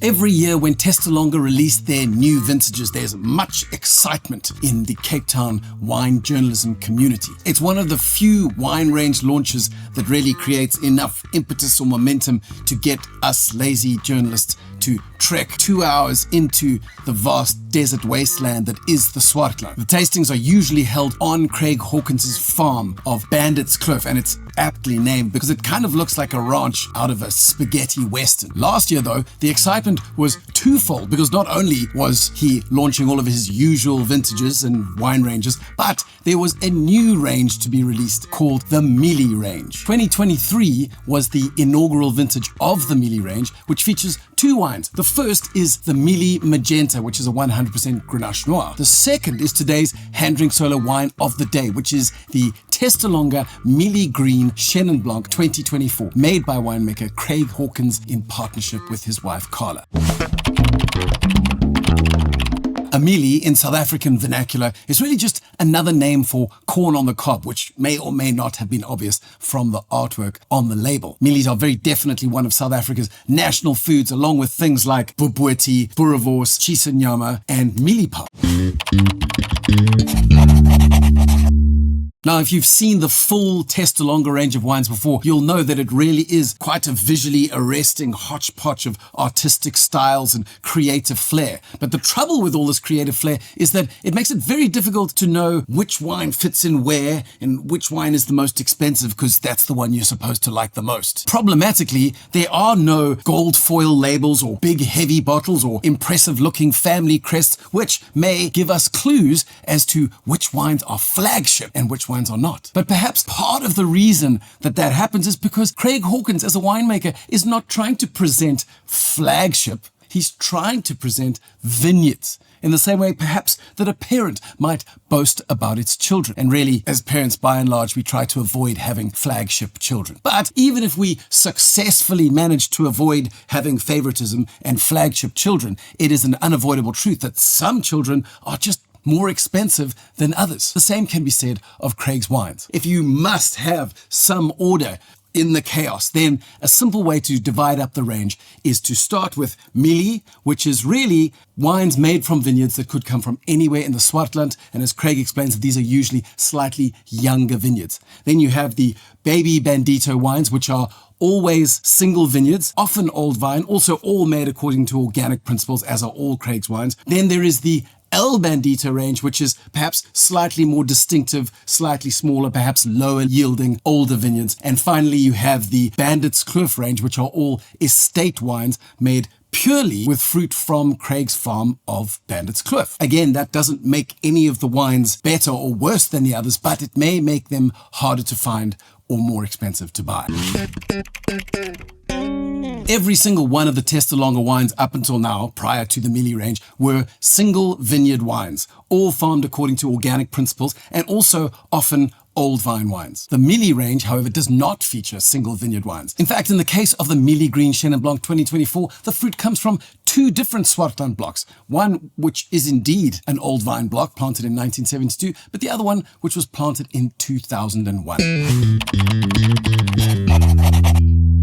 Every year when Testalonga release their new vintages, there's much excitement in the Cape Town wine journalism community. It's one of the few wine range launches that really creates enough impetus or momentum to get us lazy journalists to trek 2 hours into the vast desert wasteland that is the Swartland. The tastings are usually held on Craig Hawkins' farm of Bandit's Cliff, and it's aptly named because it kind of looks like a ranch out of a spaghetti western. Last year though, the excitement was twofold because not only was he launching all of his usual vintages and wine ranges, but there was a new range to be released called the Mielie range. 2023 was the inaugural vintage of the Mielie range, which features two wines. The first is the Mielie Magenta, which is a 100% Grenache Noir. The second is today's hand drink solo wine of the day, which is the Testalonga Mielie Green Chenin Blanc 2024, made by winemaker Craig Hawkins in partnership with his wife Carla. A mielie in South African vernacular is really just another name for corn on the cob, which may or may not have been obvious from the artwork on the label. Mielies are very definitely one of South Africa's national foods, along with things like bobotie, boerewors, cheese and nyama, and mieliepap. Now, if you've seen the full Testalonga range of wines before, you'll know that it really is quite a visually arresting hodgepodge of artistic styles and creative flair. But the trouble with all this creative flair is that it makes it very difficult to know which wine fits in where and which wine is the most expensive, because that's the one you're supposed to like the most. Problematically, there are no gold foil labels or big heavy bottles or impressive looking family crests, which may give us clues as to which wines are flagship and which wines are not. But perhaps part of the reason that happens is because Craig Hawkins as a winemaker is not trying to present flagship, he's trying to present vineyards, in the same way perhaps that a parent might boast about its children. And really, as parents, by and large, we try to avoid having flagship children. But even if we successfully manage to avoid having favoritism and flagship children, it is an unavoidable truth that some children are just more expensive than others. The same can be said of Craig's wines. If you must have some order in the chaos, then a simple way to divide up the range is to start with Mielie, which is really wines made from vineyards that could come from anywhere in the Swartland, and as Craig explains, these are usually slightly younger vineyards. Then you have the baby Bandito wines, which are always single vineyards, often old vine, also all made according to organic principles, as are all Craig's wines. Then there is the El Bandito range, which is perhaps slightly more distinctive, slightly smaller, perhaps lower yielding, older vineyards. And finally, you have the Bandit's Cliff range, which are all estate wines made purely with fruit from Craig's farm of Bandit's Cliff. Again, that doesn't make any of the wines better or worse than the others, but it may make them harder to find or more expensive to buy. Every single one of the Testalonga wines up until now, prior to the Mielie range, were single vineyard wines, all farmed according to organic principles and also often old vine wines. The Mielie range, however, does not feature single vineyard wines. In fact, in the case of the Mielie Green Chenin Blanc 2024, the fruit comes from two different Swartland blocks. One which is indeed an old vine block planted in 1972, but the other one which was planted in 2001.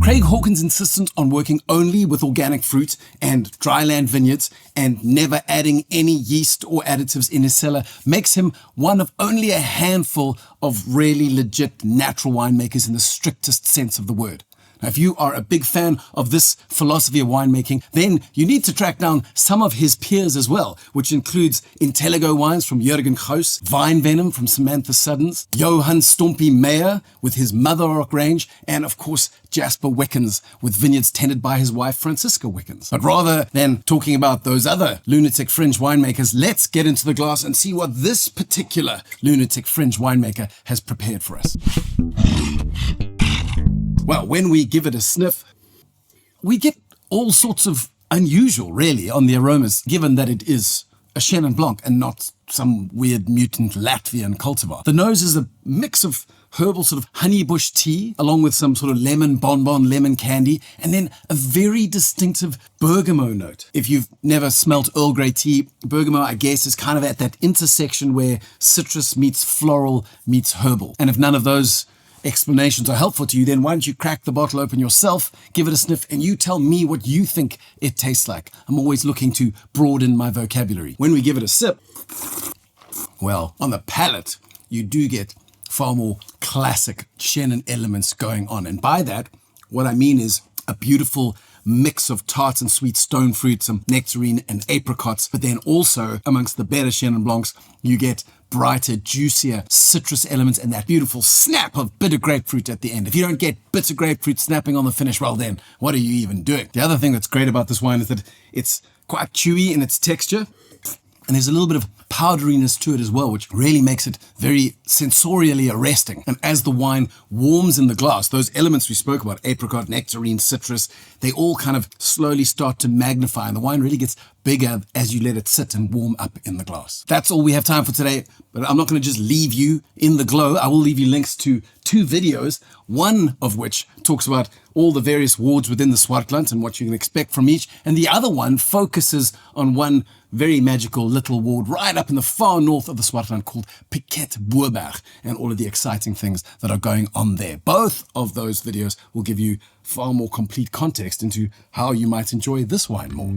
Craig Hawkins' insistence on working only with organic fruit and dryland vineyards and never adding any yeast or additives in his cellar makes him one of only a handful of really legit natural winemakers in the strictest sense of the word. Now, if you are a big fan of this philosophy of winemaking, then you need to track down some of his peers as well, which includes Intelligo wines from Redelinghuys, Vine Venom from Samantha Suddens, Johan Stompie Meyer with his Mother Rock range, and of course, Jasper Wickens with vineyards tended by his wife, Francisca Wickens. But rather than talking about those other lunatic fringe winemakers, let's get into the glass and see what this particular lunatic fringe winemaker has prepared for us. Well, when we give it a sniff, we get all sorts of unusual, really, on the aromas, given that it is a Chenin Blanc and not some weird mutant Latvian cultivar. The nose is a mix of herbal sort of honeybush tea, along with some sort of lemon bonbon, lemon candy, and then a very distinctive bergamot note. If you've never smelt Earl Grey tea, bergamot, I guess, is kind of at that intersection where citrus meets floral meets herbal. And if none of those explanations are helpful to you, then why don't you crack the bottle open yourself, give it a sniff, and you tell me what you think it tastes like. I'm always looking to broaden my vocabulary. When we give it a sip, well, on the palate, you do get far more classic Chenin elements going on. And by that, what I mean is a beautiful mix of tart and sweet stone fruit, some nectarine and apricots, but then also amongst the better Chenin Blancs, you get brighter, juicier citrus elements and that beautiful snap of bitter grapefruit at the end. If you don't get bitter grapefruit snapping on the finish, well then, what are you even doing? The other thing that's great about this wine is that it's quite chewy in its texture, and there's a little bit of powderiness to it as well, which really makes it very sensorially arresting. And as the wine warms in the glass, those elements we spoke about, apricot, nectarine, citrus, they all kind of slowly start to magnify, and the wine really gets bigger as you let it sit and warm up in the glass. That's all we have time for today, but I'm not going to just leave you in the glow. I will leave you links to 2 videos, one of which talks about all the various wards within the Swartland and what you can expect from each, and the other one focuses on one very magical little ward right up in the far north of the Swartland called Piketberg, and all of the exciting things that are going on there. Both of those videos will give you far more complete context into how you might enjoy this wine more.